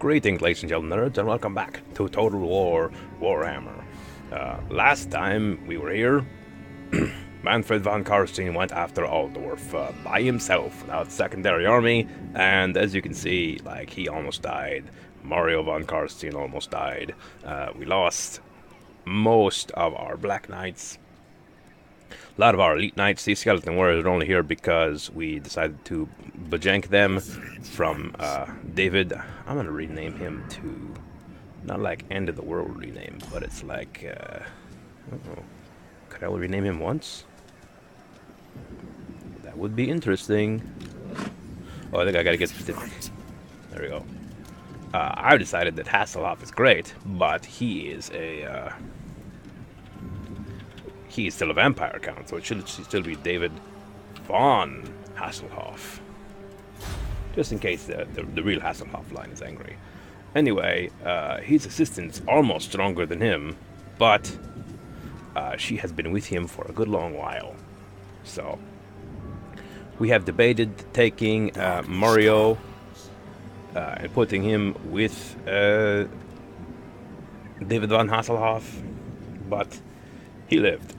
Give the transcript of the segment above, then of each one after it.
Greetings, ladies and gentlemen, nerds, and welcome back to Total War Warhammer. Last time we were here, Manfred von Karstein went after Altdorf by himself without secondary army, and as you can see, like, he almost died. Mario von Karstein almost died. We lost most of our Black Knights. A lot of our elite knights. These skeleton warriors are only here because we decided to bajank them from David. I'm gonna rename him to not like end of the world rename, but it's like I don't know. Could I only rename him once? That would be interesting. Oh, I think I gotta get specific. There we go. I decided that Hasselhoff is great, but he is a he's still a vampire count, so it should still be David von Hasselhoff. Just in case the real Hasselhoff line is angry. Anyway, his assistant's almost stronger than him, but she has been with him for a good long while. So, we have debated taking Mario and putting him with David von Hasselhoff, but he lived.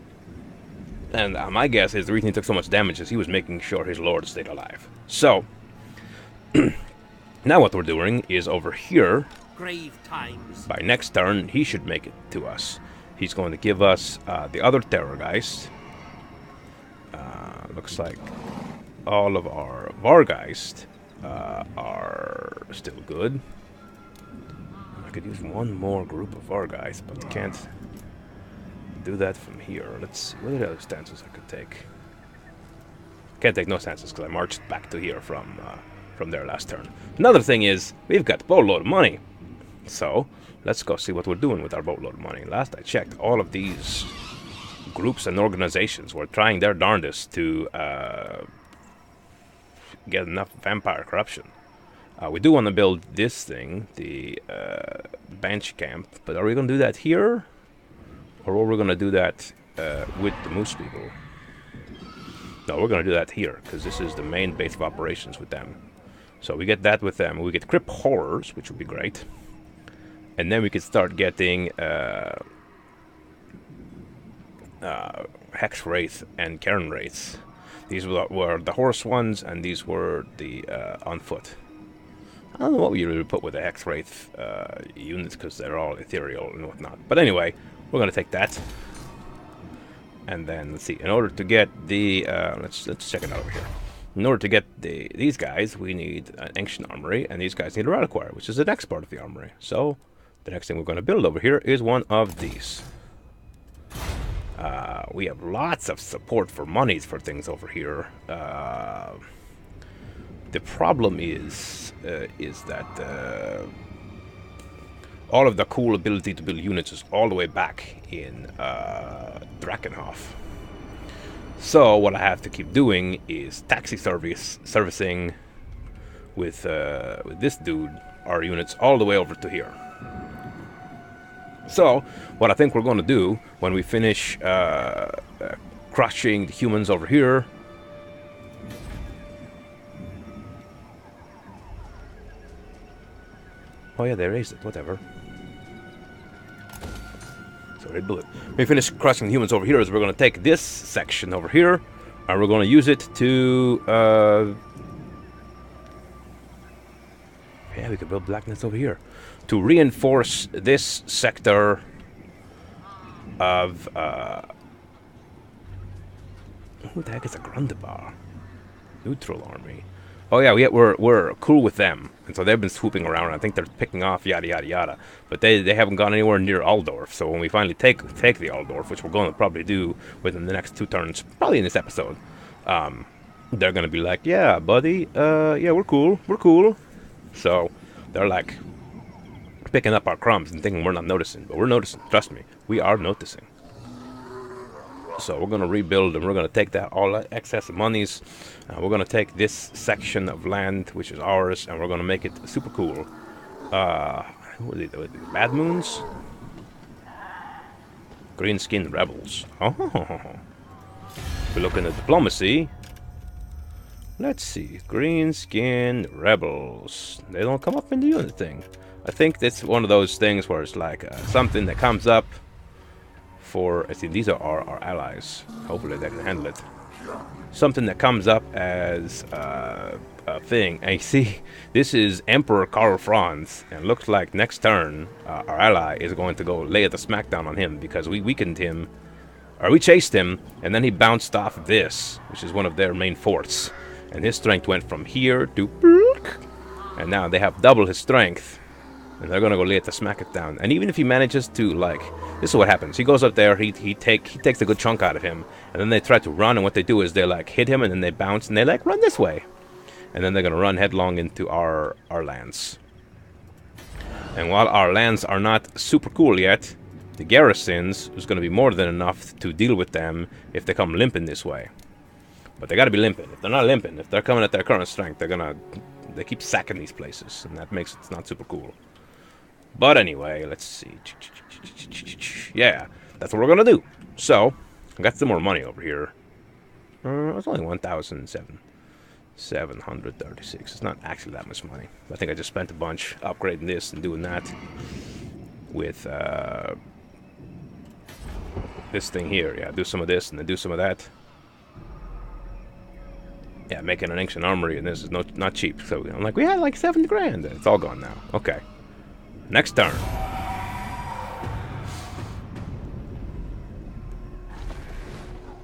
And my guess is the reason he took so much damage is he was making sure his lord stayed alive. So, now what we're doing is over here, grave times. By next turn, he should make it to us. He's going to give us the other Terrorgeist. Looks like all of our Vargeist are still good. I could use one more group of Vargeist, but can't do that from here. Let's see, what are the other stances I could take? Can't take no stances because I marched back to here from there last turn. Another thing is, we've got a boatload of money. So, let's go see what we're doing with our boatload of money. Last I checked, all of these groups and organizations were trying their darndest to get enough vampire corruption. We do want to build this thing, the bench camp, but are we going to do that here? Or are we going to do that with the Moose people? No, we're going to do that here, because this is the main base of operations with them. So we get that with them. We get Crypt Horrors, which would be great. And then we could start getting Hex Wraith and Cairn Wraiths. These were the horse ones, and these were the on foot. I don't know what we really put with the Hex Wraith units, because they're all ethereal and whatnot. But anyway, we're going to take that. And then, let's see, in order to get the, let's check it out over here. In order to get these guys, we need an Ancient Armory, and these guys need a Reliquary, which is the next part of the armory. So, the next thing we're going to build over here is one of these. We have lots of support for monies for things over here. The problem is that all of the cool ability to build units is all the way back in Drakenhof. So what I have to keep doing is taxi servicing with this dude our units all the way over to here. So what I think we're going to do when we finish crushing the humans over here. Oh yeah, they raised it. Whatever. Sorry, bullet. We finish crushing the humans over here. Is we're going to take this section over here, and we're going to use it to. Yeah, we could build blackness over here to reinforce this sector of. Who the heck is a Grundebar? Neutral army. Oh yeah, we're cool with them, and so they've been swooping around. I think they're picking off yada yada yada, but they haven't gone anywhere near Altdorf. So when we finally take the Altdorf, which we're going to probably do within the next 2 turns, probably in this episode, they're gonna be like, yeah, buddy, yeah, we're cool. So they're like picking up our crumbs and thinking we're not noticing, but we're noticing. Trust me, we are noticing. So we're going to rebuild, and we're going to take that all that excess of monies. We're going to take this section of land, which is ours, and we're going to make it super cool. What are they? Bad Moons? Green Skin Rebels. Oh. If we look into diplomacy, Let's see. Green skin rebels. They don't come up in the unit thing. I think that's one of those things where it's like something that comes up for... I see, these are our allies. Hopefully they can handle it. Something that comes up as a thing. And you see, this is Emperor Karl Franz. And it looks like next turn, our ally is going to go lay the smackdown on him because we weakened him. Or we chased him, and then he bounced off this, which is one of their main forts. And his strength went from here to... And now they have double his strength. And they're gonna go lay it to smack it down. And even if he manages to, like... This is what happens. He goes up there, he takes a good chunk out of him. And then they try to run, and what they do is they, like, hit him, and then they bounce, and they, like, run this way. And then they're gonna run headlong into our lands. And while our lands are not super cool yet... The garrisons is going to be more than enough to deal with them if they come limping this way. But they got to be limping. If they're not limping, if they're coming at their current strength, they keep sacking these places, and that makes it not super cool. But anyway, let's see. Yeah, that's what we're going to do. So, I got some more money over here. It's only 1,736. It's not actually that much money. I think I just spent a bunch upgrading this and doing that with this thing here. Yeah, do some of this and then do some of that. Yeah, making an ancient armory, and this is not cheap. So I'm like, we had like 7 grand. It's all gone now. Okay. Next turn.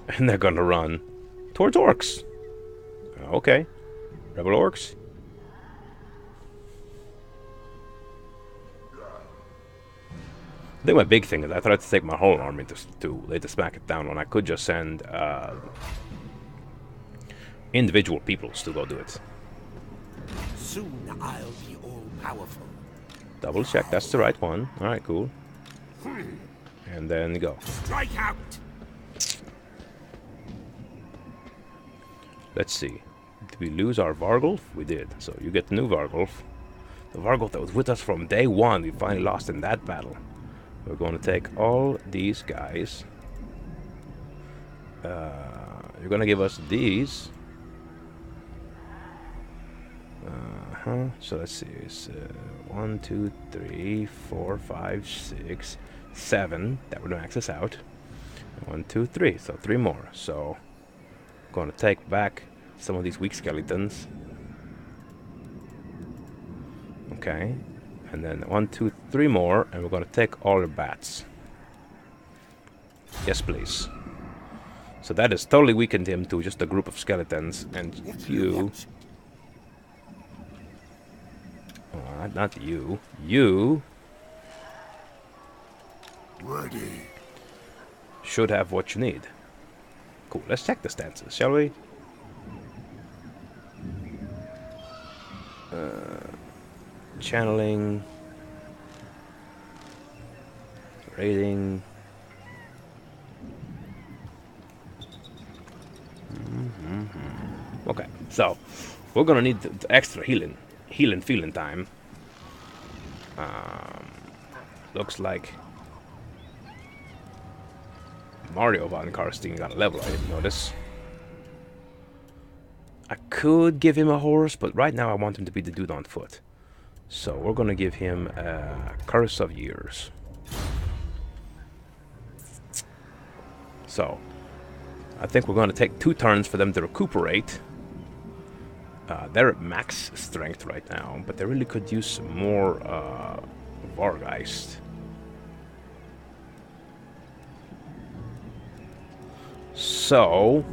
And they're gonna run towards orcs. Okay. Rebel orcs. I think my big thing is I tried to take my whole army to lay the smack it down when I could just send individual peoples to go do it. Soon I'll be all powerful. Double check, that's the right one. Alright, cool. And then go. Strike out. Let's see. Did we lose our Vargulf? We did. So you get the new Vargulf. The Vargulf that was with us from day one, we finally lost in that battle. We're going to take all these guys. You're going to give us these. So let's see. It's 1, 2, 3, 4, 5, 6, 7. That would max us out. 1, 2, 3. So 3 more. So I'm going to take back some of these weak skeletons. Okay. And then 1, 2, 3 more, and we're gonna take all the bats. Yes, please. So that has totally weakened him to just a group of skeletons, and you... not you. You... Ready. should have what you need. Cool, let's check the stances, shall we? Channeling, raiding. Okay, so we're gonna need the extra healing feeling time. Looks like Mario Van Karstein got a level. I didn't notice. I could give him a horse, but right now I want him to be the dude on foot. So we're gonna give him a Curse of Years. So I think we're gonna take 2 turns for them to recuperate. They're at max strength right now, but they really could use some more Vargeist. So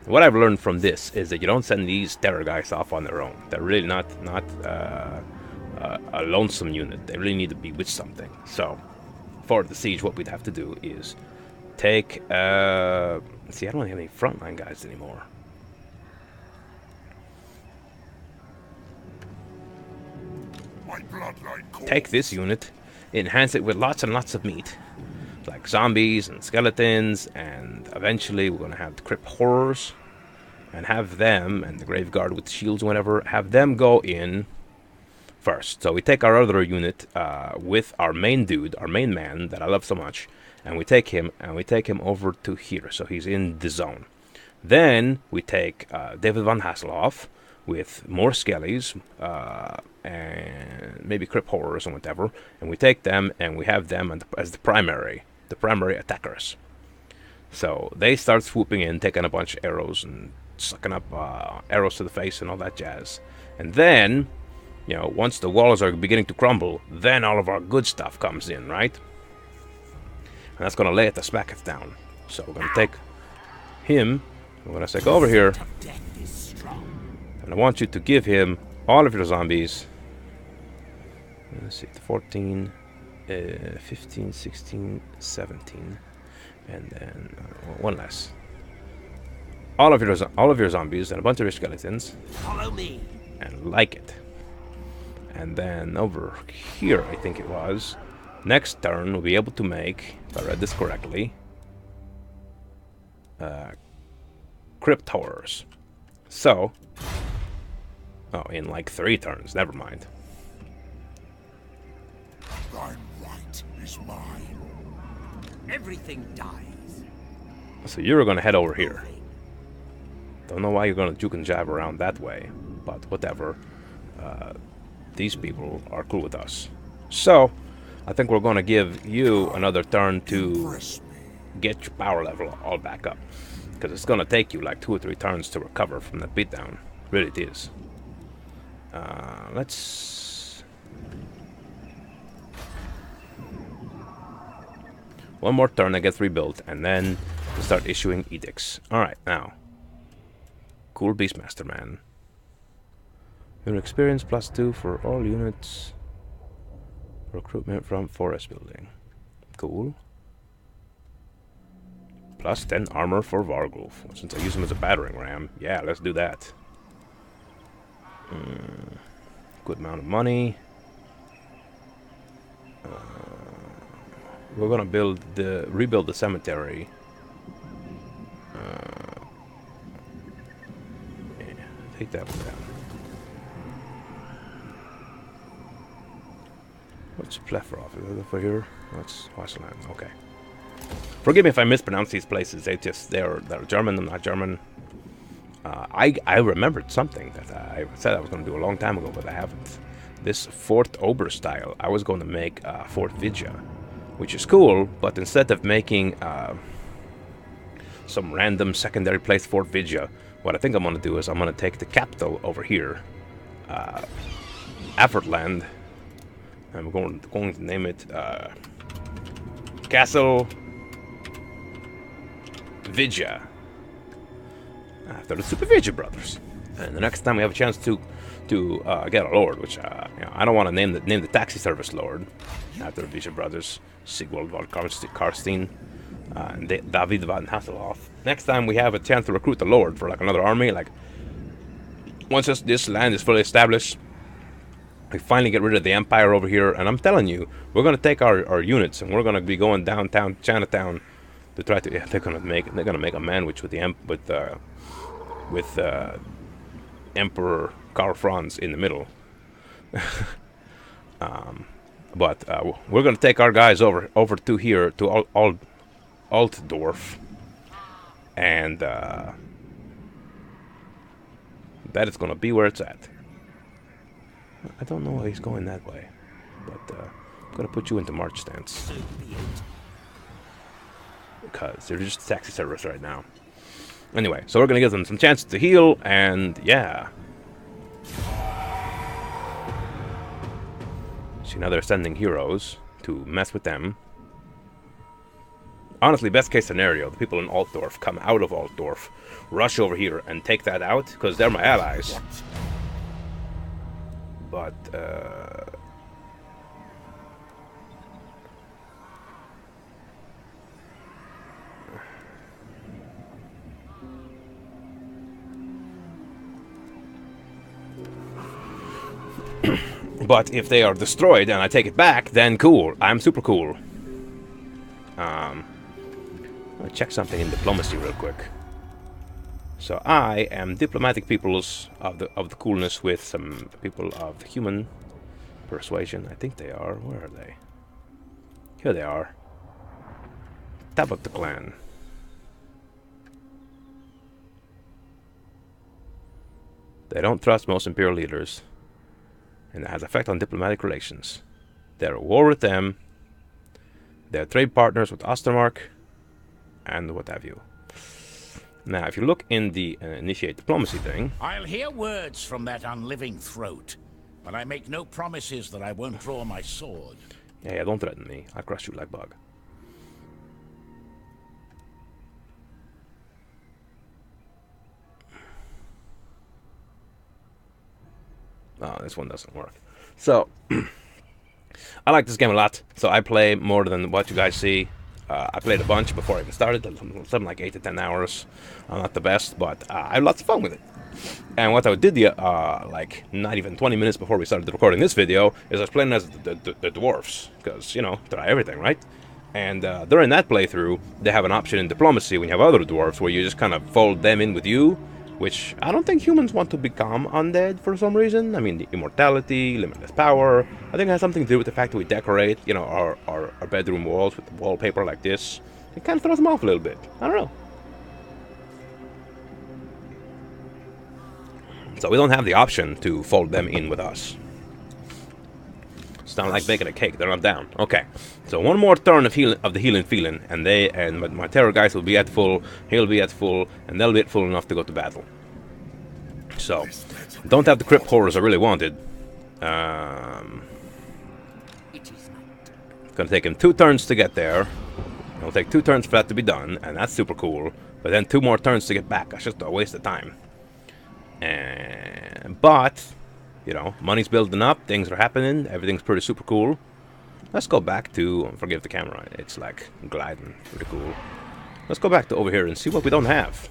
what I've learned from this is that you don't send these terror guys off on their own. They're really not a lonesome unit. They really need to be with something. So, for the siege, what we'd have to do is take... see, I don't have any frontline guys anymore. My bloodline calls. Take this unit, enhance it with lots and lots of meat. Like zombies and skeletons, and eventually we're gonna have the crypt horrors, and have them, and the grave guard with shields, whatever, have them go in first. So we take our other unit with our main dude, our main man that I love so much, and we take him over to here. So he's in the zone. Then we take David von Hasselhoff with more skellies and maybe crypt horrors and whatever, and we take them and we have them as the primary attackers. So they start swooping in, taking a bunch of arrows and sucking up arrows to the face and all that jazz. And then, you know, once the walls are beginning to crumble, then all of our good stuff comes in, right? And that's going to lay it the smack down. So we're going to take him. We're going to say, go over here. And I want you to give him all of your zombies. Let's see, 14, 15, 16, 17. And then one less. All of your zombies and a bunch of your skeletons. Follow me. And like it. And then over here, I think it was, next turn we'll be able to make, if I read this correctly, crypt horrors. So, oh, in like 3 turns. Never mind. Thine right is mine. Everything dies. So you're gonna head over here. Don't know why you're gonna juke and jive around that way, but whatever. These people are cool with us. So, I think we're gonna give you another turn to get your power level all back up. Because it's gonna take you like 2 or 3 turns to recover from that beatdown. Really it is. Let's... One more turn that gets rebuilt, and then we'll start issuing edicts. Alright, now. Cool Beastmaster Man. Your experience +2 for all units. Recruitment from forest building. Cool. +10 armor for Vargulf. Since I use him as a battering ram. Yeah, let's do that. Good amount of money. We're gonna rebuild the cemetery. Yeah, take that one down. What's Plethroth? Is that over here? That's Wasteland. Okay. Forgive me if I mispronounce these places. They're German. I'm not German. I remembered something that I said I was going to do a long time ago, but I haven't. This Fort Ober style, I was going to make Fort Vidja, which is cool. But instead of making some random secondary place Fort Vidja, what I think I'm going to do is I'm going to take the capital over here, Affertland. I'm going to name it Castle Vidja, after the Super Vidja brothers. And the next time we have a chance to get a lord, which you know, I don't want to name the taxi service lord after the Vidja brothers, Sigwald von Karstein and David von Hasselhoff. Next time we have a chance to recruit the lord for like another army, like once this land is fully established. We finally get rid of the Empire over here, and I'm telling you, we're gonna take our units, and we're gonna be going downtown Chinatown to try to. Yeah, they're gonna make a manwich with Emperor Karl Franz in the middle. But we're gonna take our guys over to here to Altdorf, and that is gonna be where it's at. I don't know why he's going that way, but I'm gonna put you into march stance because they're just taxi service right now. Anyway, so we're gonna give them some chances to heal, and yeah. See, now they're sending heroes to mess with them. Honestly, best case scenario, the people in Altdorf come out of Altdorf, rush over here, and take that out because they're my allies. But, but if they are destroyed and I take it back, then cool. I'm super cool. I'll check something in diplomacy real quick. So I am diplomatic peoples of the coolness with some people of the human persuasion. I think they are. Where are they? Here they are. Tabak the clan. They don't trust most Imperial leaders, and it has effect on diplomatic relations. They're at war with them. They're trade partners with Ostermark, and what have you. Now, if you look in the initiate diplomacy thing... I'll hear words from that unliving throat, but I make no promises that I won't draw my sword. Yeah, don't threaten me. I'll crush you like bug. Oh, this one doesn't work. So, I like this game a lot. So I play more than what you guys see. I played a bunch before I even started, something like 8 to 10 hours. I'm not the best, but I had lots of fun with it. And what I did, like not even 20 minutes before we started recording this video, is I was playing as the dwarves, because, you know, try everything, right? And during that playthrough, they have an option in diplomacy when you have other dwarves where you just kind of fold them in with you, which I don't think humans want to become undead for some reason. I mean, the immortality, limitless power. I think it has something to do with the fact that we decorate, you know, our bedroom walls with wallpaper like this. It kind of throws them off a little bit. I don't know. So we don't have the option to fold them in with us. It's not like baking a cake. They're not down. Okay. So one more turn of the healing feeling, and my terror guys will be at full. He'll be at full, and they'll be at full enough to go to battle. So don't have the crypt horrors I really wanted. It's gonna take him 2 turns to get there. It'll take 2 turns for that to be done, and that's super cool. But then 2 more turns to get back. That's just a waste of time. But, you know, money's building up, things are happening, everything's pretty super cool. Let's go back to, forgive the camera, it's like gliding, pretty cool. Let's go back to over here and see what we don't have.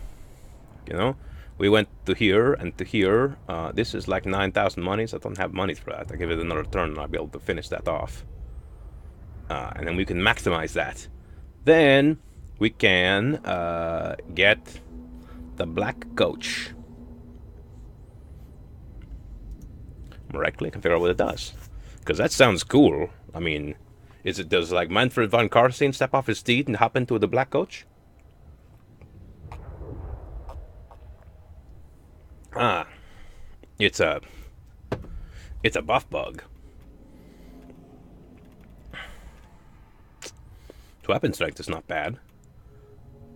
You know, we went to here and to here. This is like 9,000 monies. I don't have money for that. I'll give it another turn and I'll be able to finish that off. And then we can maximize that. Then we can get the black coach. Correctly, I can figure out what it does, because that sounds cool. I mean, does like Manfred von Karstein step off his steed and hop into the black coach? Ah, it's a buff bug. Its weapon strength is not bad,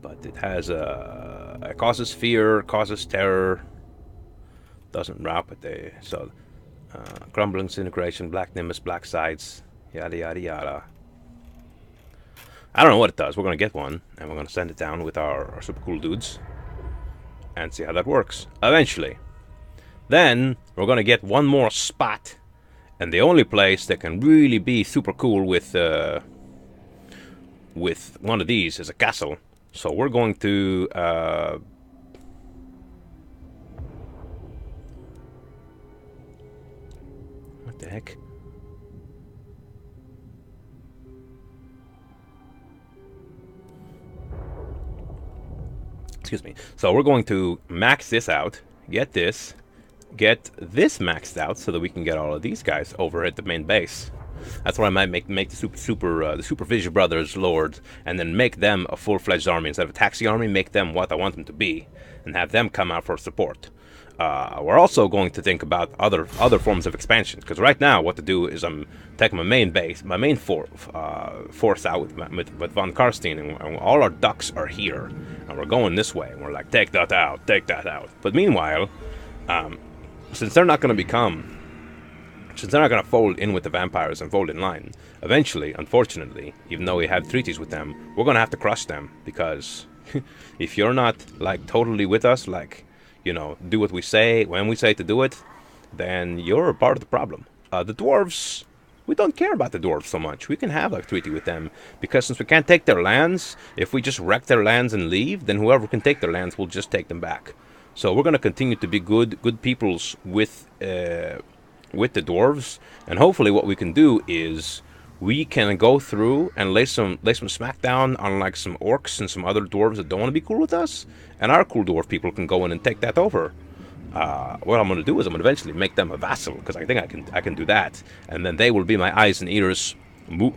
but it has it causes fear, causes terror, doesn't rout, but so. Crumbling disintegration, black nimbus, black sides, yada yada yada. I don't know what it does. We're gonna get one, and we're gonna send it down with our super cool dudes, and see how that works. Eventually, then we're gonna get one more spot, and the only place that can really be super cool with one of these is a castle. So we're going to. What the heck? Excuse me. So we're going to max this out, get this maxed out, so that we can get all of these guys over at the main base. That's where I might make the Super Vision Brothers lords, and then make them a full-fledged army instead of a taxi army. Make them what I want them to be, and have them come out for support. We're also going to think about other forms of expansion, because right now what to do is I'm taking my main base, my main force out with von Karstein, and all our ducks are here, and we're going this way, and we're like, take that out, take that out. But meanwhile, since they're not going to fold in with the vampires and fold in line, eventually, unfortunately, even though we have treaties with them, we're going to have to crush them, because if you're not like totally with us, like, you know, do what we say when we say to do it, then you're a part of the problem. The dwarves, we don't care about the dwarves so much. We can have a treaty with them, because since we can't take their lands, if we just wreck their lands and leave, then whoever can take their lands will just take them back. So we're going to continue to be good peoples with the dwarves, and hopefully what we can do is we can go through and lay some smackdown on like some orcs and some other dwarves that don't want to be cool with us, and our cool dwarf people can go in and take that over. What I'm going to do is I'm going to eventually make them a vassal, because I think I can do that, and then they will be my eyes and ears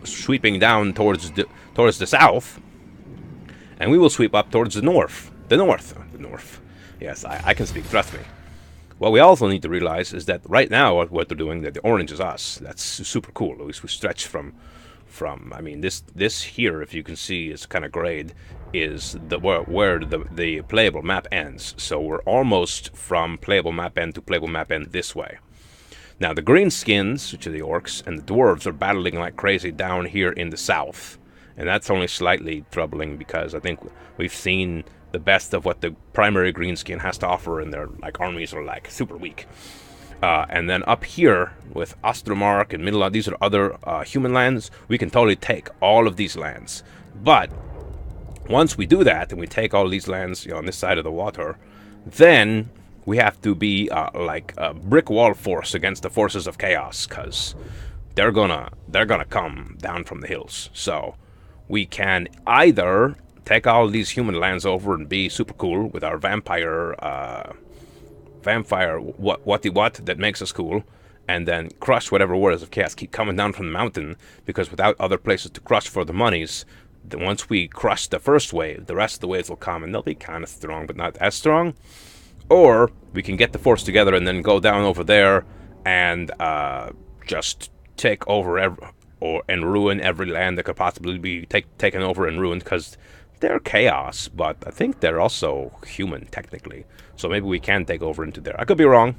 sweeping down towards the south, and we will sweep up towards the north. The north. Yes, I can speak. Trust me. What we also need to realize is that right now what they're doing, that the orange is us. That's super cool. At least we stretch from I mean, this here, if you can see, is kind of grayed, is the where the playable map ends. So we're almost from playable map end to playable map end this way. Now the greenskins, which are the orcs, and the dwarves are battling like crazy down here in the south, and that's only slightly troubling because I think we've seen the best of what the primary greenskin has to offer, and their like armies are like super weak. And then up here with Ostermark and Middle, these are other human lands. We can totally take all of these lands. But once we do that and we take all of these lands, on this side of the water, then we have to be like a brick wall force against the forces of chaos, because they're gonna come down from the hills. So we can either take all of these human lands over and be super cool with our vampire what that makes us cool, and then crush whatever warriors of chaos keep coming down from the mountain, because without other places to crush for the monies, then once we crush the first wave, the rest of the waves will come, and they'll be kind of strong, but not as strong. Or we can get the force together and then go down over there and just take over and ruin every land that could possibly be taken over and ruined, because they're chaos, but I think they're also human, technically. So maybe we can take over into there. I could be wrong.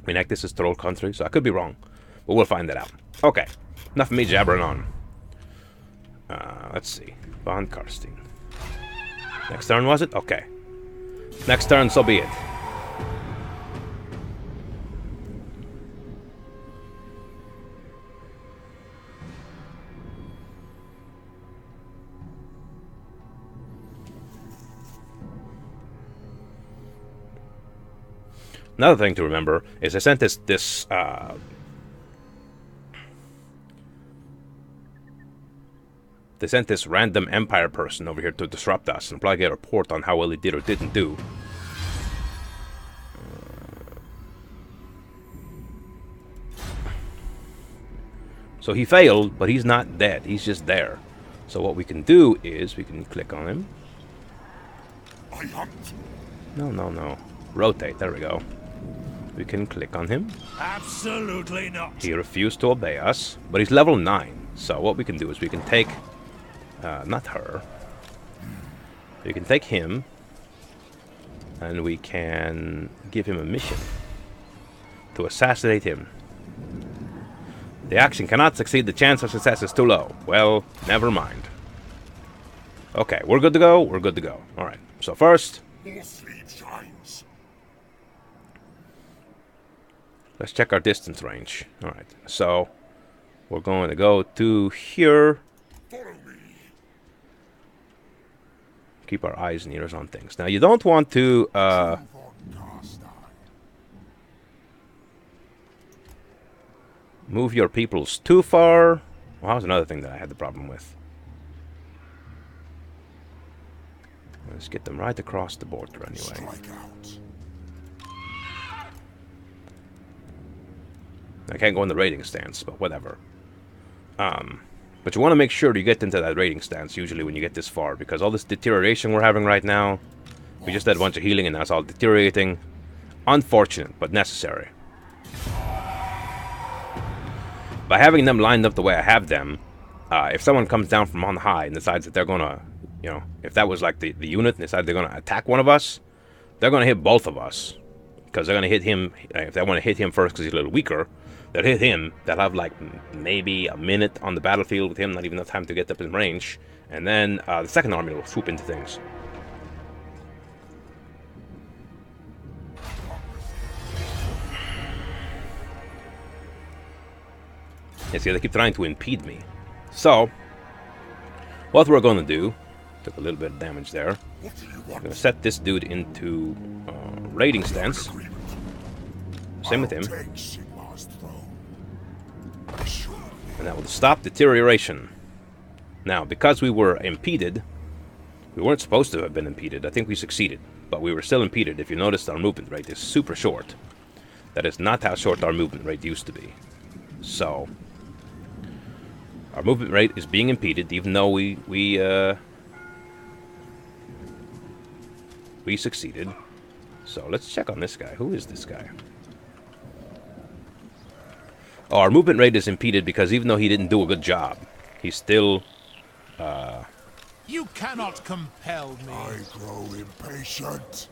I mean, like, this is troll country, so I could be wrong. But we'll find that out. Okay. Enough of me jabbering on. Let's see. Von Karstein. Next turn, was it? Okay. Next turn, so be it. Another thing to remember is I sent this they sent this random Empire person over here to disrupt us and probably get a report on how well he did or didn't do. So he failed, but he's not dead. He's just there. So what we can do is we can click on him. No. Rotate. There we go. We can click on him. Absolutely not. He refused to obey us, but he's level 9. So what we can do is we can take... not her. We can take him, and we can give him a mission to assassinate him. The action cannot succeed. The chance of success is too low. Well, never mind. Okay, we're good to go. We're good to go. All right. So first... let's check our distance range. Alright, so we're going to go to here. Keep our eyes and ears on things. Now, you don't want to move your peoples too far. Well, that was another thing that I had the problem with. Let's get them right across the border anyway. I can't go in the raiding stance, but whatever. But you want to make sure you get into that raiding stance usually when you get this far, because all this deterioration we're having right now, we just had a bunch of healing and now it's all deteriorating. Unfortunate, but necessary. By having them lined up the way I have them, if someone comes down from on high and decides that they're gonna, if that was like the unit and decide they're gonna attack one of us, they're gonna hit both of us. Because they're gonna hit him, if they want to hit him first because he's a little weaker, they'll hit him. They'll have like maybe a minute on the battlefield with him, not even enough time to get up in range. And then the second army will swoop into things. Yeah, see, they keep trying to impede me. So, what we're going to do, took a little bit of damage there. We're going to set this dude into raiding stance. Same with him. And that will stop deterioration. Now, because we were impeded, we weren't supposed to have been impeded. I think we succeeded, but we were still impeded. If you notice, our movement rate is super short. That is not how short our movement rate used to be. So, our movement rate is being impeded, even though we succeeded. So let's check on this guy. Who is this guy? Oh, our movement rate is impeded because even though he didn't do a good job, he's still... You cannot compel me. I grow impatient.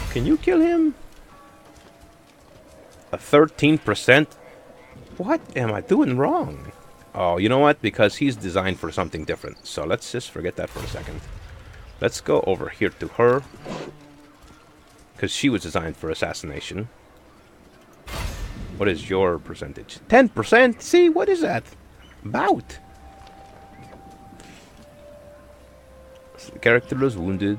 Can you kill him? A 13%? What am I doing wrong? Oh, you know what? Because he's designed for something different. So let's just forget that for a second. Let's go over here to her. Because she was designed for assassination. What is your percentage? 10%? See, what is that about? So the character was wounded.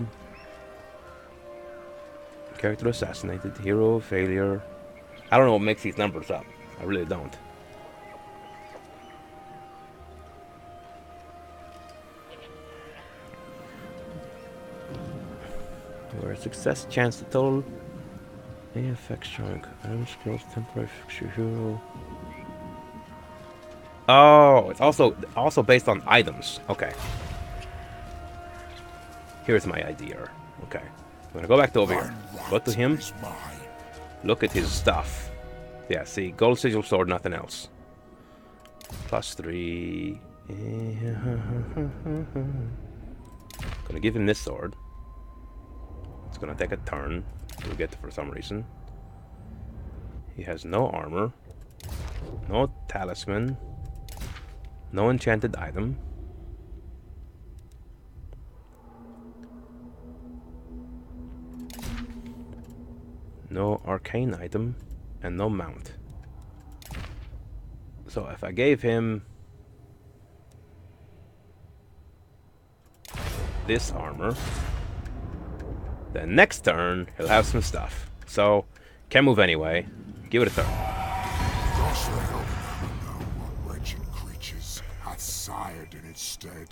Character assassinated. Hero failure. I don't know what makes these numbers up. I really don't. Where success chance to total. AFX chunk. Item skills temporary fixture hero. Oh, it's also based on items. Okay. Here's my idea. Okay. I'm gonna go back to over here. Go to him. Look at his stuff. Yeah, see, gold sigil sword, nothing else. +3. Gonna give him this sword. It's gonna take a turn to get for some reason. He has no armor, no talisman, no enchanted item. No arcane item, and no mount. So if I gave him this armor, then next turn he'll have some stuff. So can't move anyway. Give it a turn. Gosh, I don't know what wretched creatures hath sired in its stead.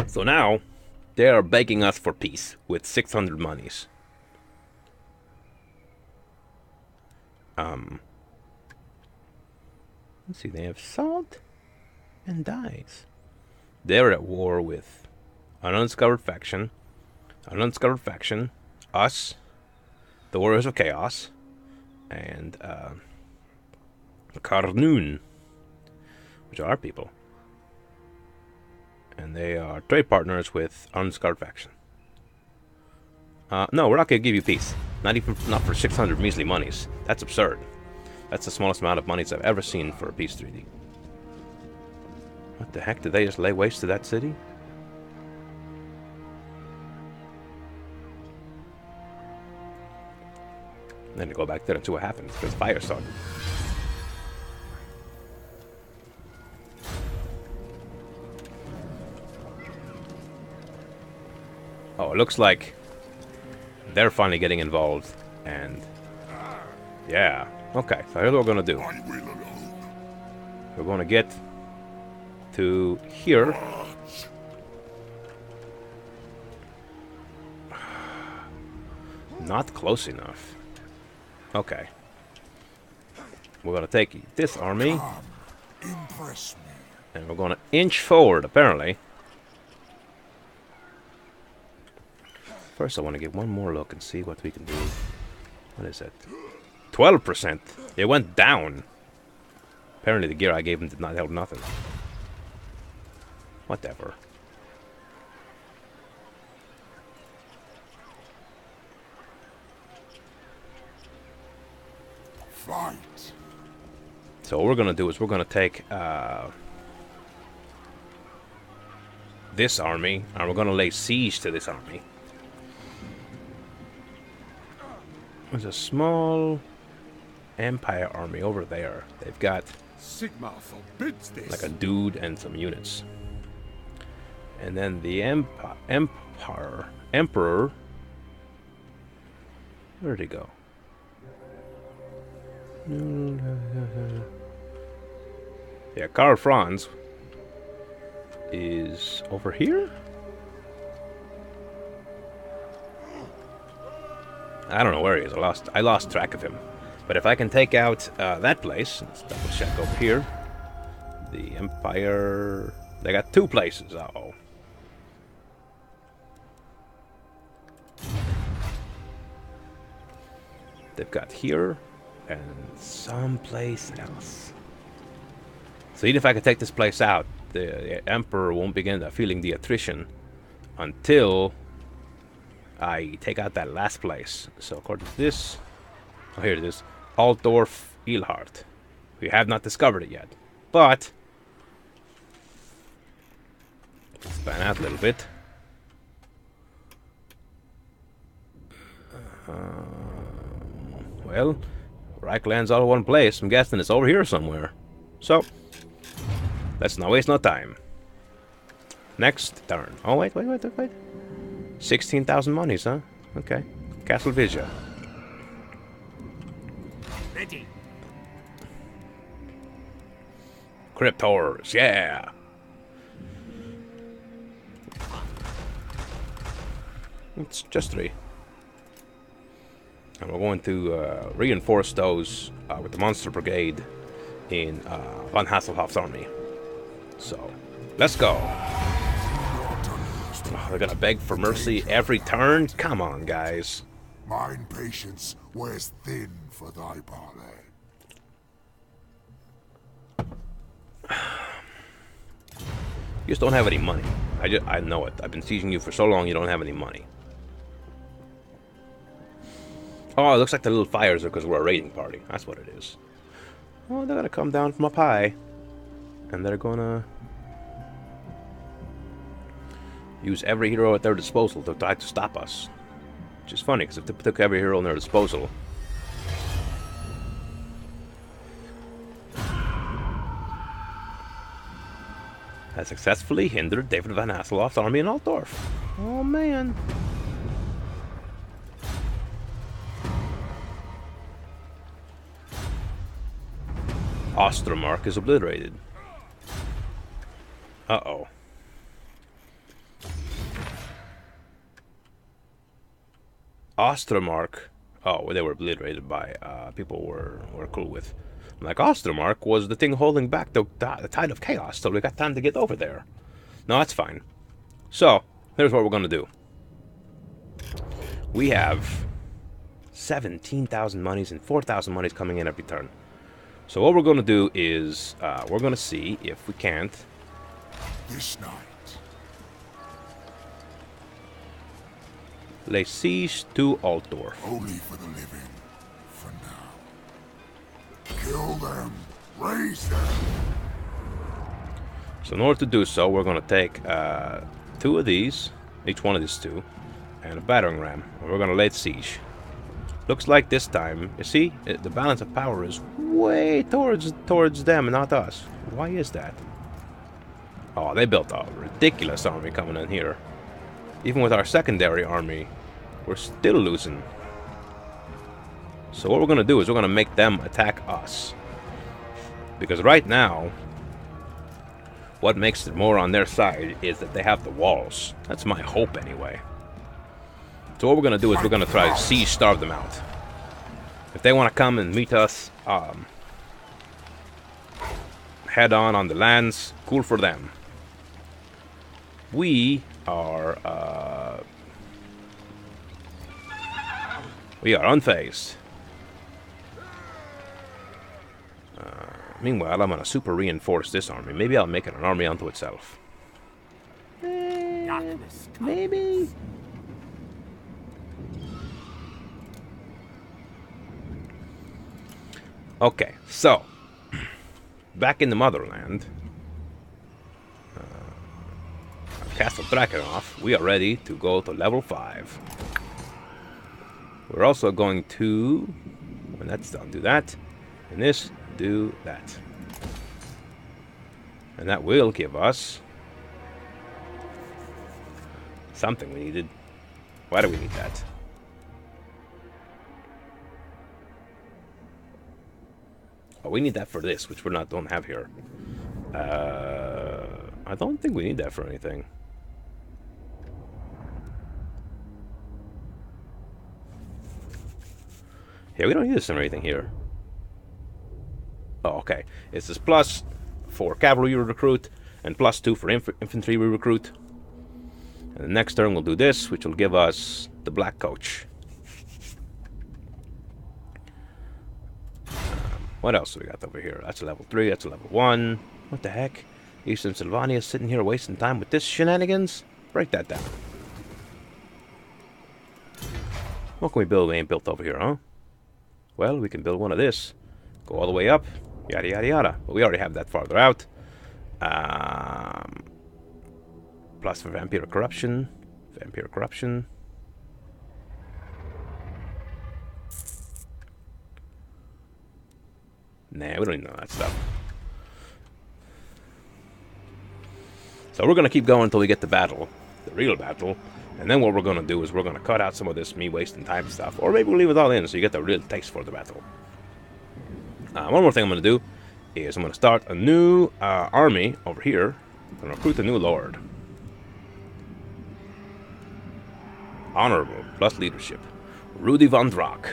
So now they are begging us for peace with 600 monies. Let's see, they have salt and dyes. They're at war with an undiscovered faction, us, the Warriors of Chaos, and Karnoon, which are our people. And they are trade partners with undiscovered faction. No, we're not going to give you peace. Not for 600 measly monies. That's absurd. That's the smallest amount of monies I've ever seen for a peace treaty. What the heck? Did they just lay waste to that city? Then to go back there and see what happens, because fire started. Oh, it looks like they're finally getting involved, and yeah. Okay, so here's what we're gonna do. We're gonna get to here. Not close enough. Okay. We're gonna take this army, and we're gonna inch forward, apparently. First, I want to give one more look and see what we can do. What is it? 12%. They went down. Apparently, the gear I gave them did not help nothing. Whatever. Fight. So what we're gonna do is we're gonna take this army, and we're gonna lay siege to this army. There's a small Empire army over there. They've got Sigma forbids this. like a dude and some units. And then the Emperor. Where'd he go? Yeah, Karl Franz is over here? I don't know where he is. I lost track of him. But if I can take out that place, let's double check over here. The Empire, they got two places. Uh-oh. they've got here and someplace else. So even if I could take this place out, the Emperor won't begin feeling the attrition until I take out that last place. So according to this, oh, here it is, Altdorf Ilhart. We have not discovered it yet, but span out a little bit. Well, Reichland's all in one place. I'm guessing it's over here somewhere. So, let's not waste no time. Next turn. Oh, wait. 16,000 monies, huh? Okay. Castle Vizia. Ready. Crypt Horrors, yeah! It's just 3. And we're going to reinforce those with the Monster Brigade in von Hasselhoff's army. So, let's go. Oh, they're gonna beg for mercy every turn? Come on, guys. Mine patience wears thin for thy parley. You just don't have any money. I know it. I've been teasing you for so long you don't have any money. Oh, it looks like the little fires are because we're a raiding party. That's what it is. Oh, they're gonna come down from up high. And they're gonna use every hero at their disposal to try to stop us. Which is funny, because if they took every hero in their disposal, has successfully hindered David von Hasselhoff's army in Altdorf. Oh, man. Ostermark is obliterated. Uh-oh. Ostermark. Oh, they were obliterated by people we're cool with. Like, Ostermark was the thing holding back the tide of chaos, so we got time to get over there. No, that's fine. So, here's what we're going to do. We have 17,000 monies and 4,000 monies coming in every turn. So what we're going to do is, we're going to see if we can't. This night. Lay siege to Altdorf. Only for the living, for now. Kill them, raise them. So in order to do so, we're going to take 2 of these, each one of these 2, and a battering ram. And we're going to lay siege. Looks like this time, you see, the balance of power is way towards them and not us. Why is that? Oh, they built a ridiculous army coming in here. Even with our secondary army, we're still losing. So what we're going to do is we're going to make them attack us. Because right now, what makes it more on their side is that they have the walls. That's my hope anyway. So what we're going to do is we're going to try to siege starve them out. If they want to come and meet us head on the lands, cool for them. We are unfazed. Meanwhile, I'm going to super reinforce this army. Maybe I'll make it an army unto itself. Maybe. Okay, so back in the motherland, Castle Drakenhof, we are ready to go to level 5. We're also going to, when that's done, do that, and this, do that. And that will give us something we needed. Why do we need that? Oh, we need that for this, which don't have here. I don't think we need that for anything. Yeah, we don't need this for anything here. Oh, okay. It's this plus for cavalry recruit and plus 2 for infantry recruit. And the next turn we'll do this, which will give us the black coach. What else do we got over here? That's a level 3, that's a level 1. What the heck? Eastern Sylvania sitting here wasting time with this shenanigans? Break that down. What can we build we ain't built over here, huh? Well, we can build one of this. Go all the way up. Yada, yada, yada. But we already have that farther out. Plus for vampire corruption. Vampire corruption. Nah, we don't need none of that stuff. So we're going to keep going until we get the battle. The real battle. And then what we're going to do is we're going to cut out some of this me wasting time stuff. Or maybe we'll leave it all in so you get the real taste for the battle. One more thing I'm going to do is I'm going to start a new army over here. I'm going to recruit a new lord. Honorable plus leadership. Rudy von Drock.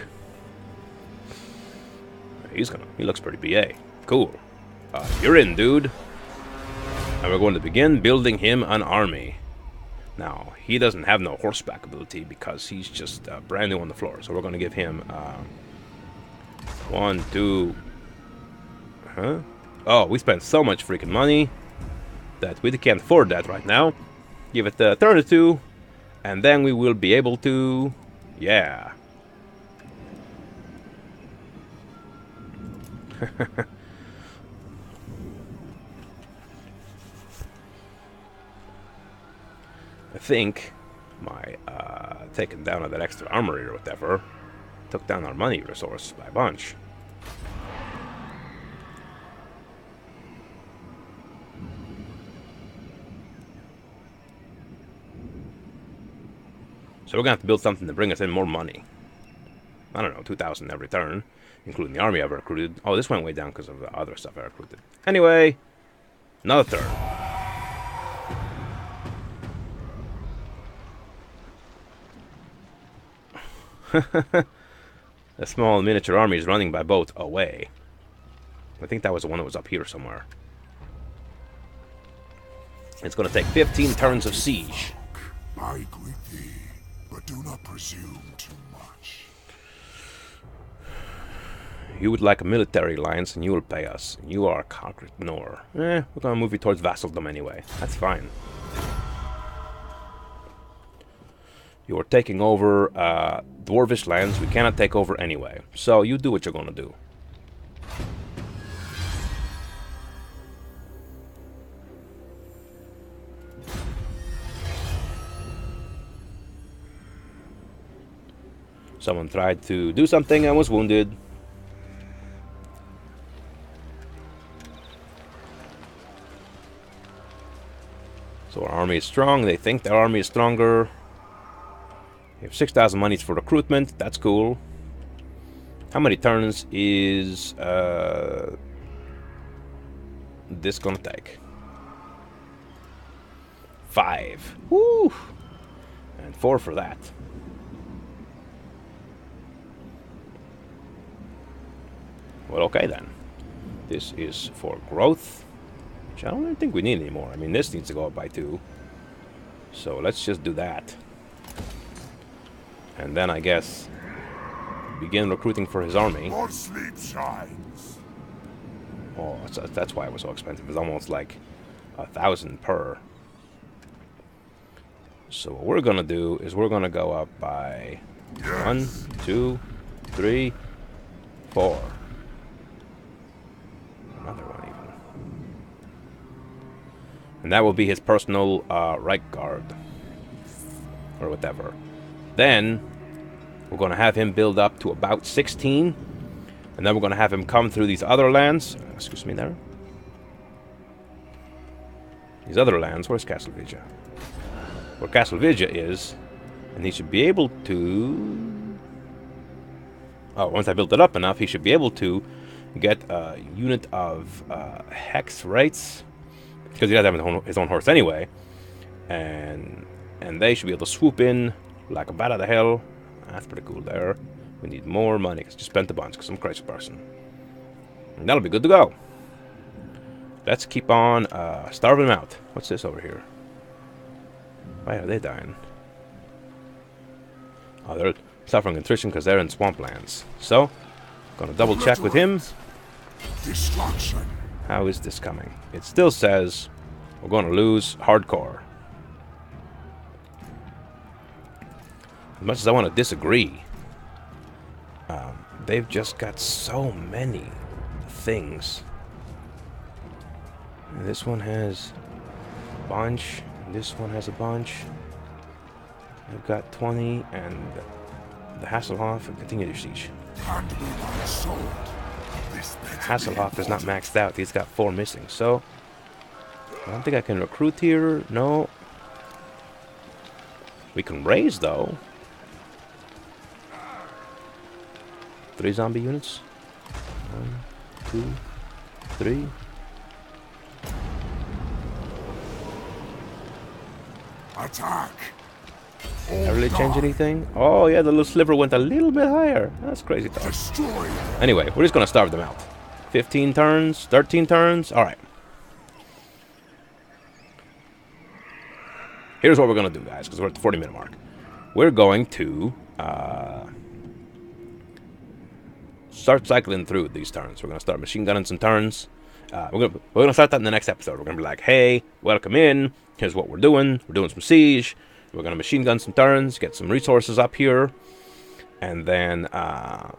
He looks pretty BA. Cool. You're in, dude. And we're going to begin building him an army. Now, he doesn't have no horseback ability because he's just brand new on the floor. So we're going to give him 1, 2... Huh? Oh, we spent so much freaking money that we can't afford that right now. Give it a turn or two, and then we will be able to... Yeah. I think my taking down of that extra armory or whatever took down our money resource by a bunch. So we're gonna have to build something to bring us in more money. I don't know, 2,000 every turn, including the army I've recruited. Oh, this went way down because of the other stuff I recruited. Anyway, another turn. A small miniature army is running by boat away. I think that was the one that was up here somewhere. It's going to take 15 turns of siege. I greet thee, but do not presume too much. You would like a military alliance and you will pay us. You are a concrete Nor. We're going to move you towards vassaldom anyway. That's fine. You are taking over dwarvish lands we cannot take over anyway. So you do what you're going to do. Someone tried to do something and was wounded. So our army is strong. They think their army is stronger. We have 6,000 monies for recruitment. That's cool. How many turns is this gonna take? 5. Woo! And 4 for that. Well, okay then. This is for growth, which I don't really think we need anymore. I mean, this needs to go up by 2. So let's just do that. And then I guess begin recruiting for his army. More sleep shines. Oh, that's why it was so expensive. It's almost like 1,000 per. So what we're gonna do is we're gonna go up by 1, 2, 3, 4. Another one even. And that will be his personal right guard. Or whatever. Then we're going to have him build up to about 16. And then we're going to have him come through these other lands. Excuse me there. These other lands. Where's Castle Vidya? Where Castle Vidya is. And he should be able to... Oh, once I build it up enough, he should be able to get a unit of hex rates. Because he doesn't have his own horse anyway. And they should be able to swoop in like a bat out of hell. That's pretty cool there. We need more money because you spent a bunch because I'm a crazy person. And that'll be good to go. Let's keep on starving them out. What's this over here? Why are they dying? Oh, they're suffering attrition because they're in swamplands. So, gonna double check with him. Destruction. How is this coming? It still says we're going to lose hardcore. As much as I want to disagree, they've just got so many things. And this one has a bunch. This one has a bunch. I've got 20, and the Hasselhoff and continue to siege. Hand me my sword. This Hasselhoff is not maxed out. He's got 4 missing. So I don't think I can recruit here. No. We can raise though. 3 zombie units. 1, 2, 3. Attack. Did I really change anything? Oh yeah, the little sliver went a little bit higher. That's crazy talk. Destroy. Anyway, we're just gonna starve them out. 15 turns, 13 turns. All right. Here's what we're gonna do, guys, because we're at the 40-minute mark. We're going to start cycling through these turns. We're gonna start machine gunning some turns. We're gonna start that in the next episode. We're gonna be like, hey, welcome in. Here's what we're doing. We're doing some siege. We're gonna machine gun some turns, get some resources up here, and then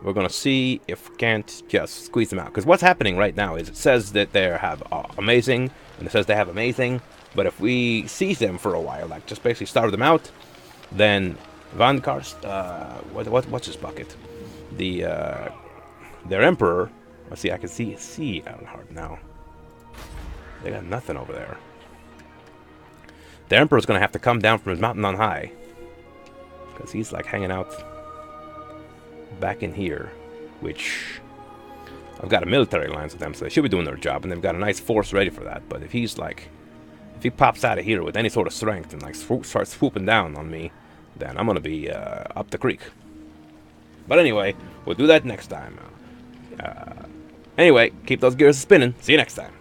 we're gonna see if we can't just squeeze them out. Because what's happening right now is it says that they have amazing, and it says they have amazing. But if we seize them for a while, like just basically starve them out, then Van Karst, what's his bucket? Their emperor. Let's see, I can see Ironheart now. They got nothing over there. The emperor's gonna have to come down from his mountain on high, because he's like hanging out back in here, which I've got a military alliance with them, so they should be doing their job, and they've got a nice force ready for that. But if he's like, if he pops out of here with any sort of strength and like starts swooping down on me, then I'm gonna be up the creek. But anyway, we'll do that next time. Anyway, keep those gears spinning. See you next time.